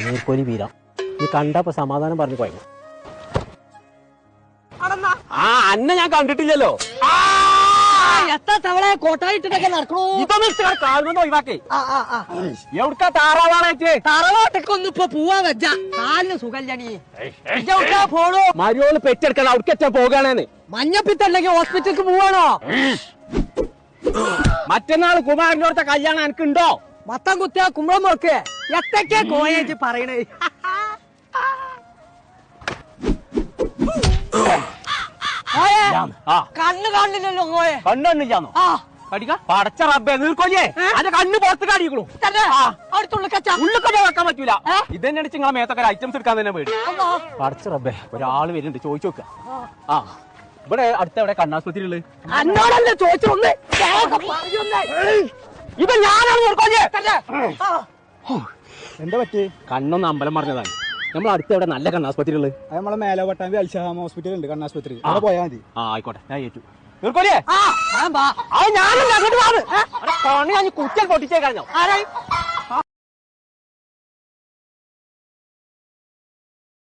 നീർക്കോലി വീര നീ കണ്ടപ്പോ സമാധാനം പറഞ്ഞു പോയ അന്നെ ഞാൻ കണ്ടിട്ടില്ലല്ലോ. എത്ര തവള കോട്ടായിട്ടൊക്കെ നടക്കണോ? ഇതൊന്നും ഒഴിവാക്കേ. എവിടുക്കാ താറാവാണേറ്റ്? തറവാട്ടൊക്കെ ഇപ്പൊ പോവാ വെച്ച കാലിന് സുഖല്ലണി. പോണോ? മരിയോള് പെറ്റെടുക്കണം. അവിടേക്ക് പോകാണേന്ന്. മഞ്ഞപ്പിത്തല്ലെങ്കിൽ ഹോസ്പിറ്റലിക്ക് പോവാണോ? മറ്റന്നാൾ കുമാരനോടത്തെ കല്യാണം എനിക്കുണ്ടോ? മത്തം കുത്തിയ കുമ്പളം മുറക്ക് എത്തൊക്കെ കോയേജ് പറയണേ. കണ്ണ് കാണില്ലല്ലോ കോയെ. കണ്ണില്ലാന്നോ? പടച്ച റബ്ബേ നീർക്കോലിയേ അത് കണ്ണ് പുറത്ത് കാണിക്കണു. ഉള്ളിക്കൊക്കെ വെക്കാൻ പറ്റൂല. ഇതന്നെ നിങ്ങളെ മേത്തൊക്കെ ഐറ്റംസ് എടുക്കാൻ തന്നെ വേണ്ടി. പടച്ച റബ്ബേ ഒരാള് വരുന്നുണ്ട്, ചോദിച്ചു നോക്ക. ആ ഇവിടെ അടുത്ത എവിടെ കണ്ണാസ്പത്രി ഉള്ളത്? എന്നോടല്ലേ ചോദിച്ചൊന്ന്. ഇപ്പൊ ഞാനാണ് നീർക്കോലിയെ. എന്താ പറ്റി? കണ്ണൊന്ന് അമ്പലം പറഞ്ഞതാണ്. നമ്മൾ അടുത്ത എവിടെ നല്ല കണ്ണാസ്പത്രി ഉള്ളത്? നമ്മളെ മേലോപട്ടാമ്പി അൽഷഹാം ഹോസ്പിറ്റൽ ഉണ്ട്, കണ്ണാസ്പത്രി. അവിടെ പോയാൽ മതി. ആ ആയിക്കോട്ടെ, ഞാൻ ഏറ്റു. നീർക്കോലിയെ ഞാൻ കുറ്റം പൊട്ടിച്ചേ കഴിഞ്ഞോ?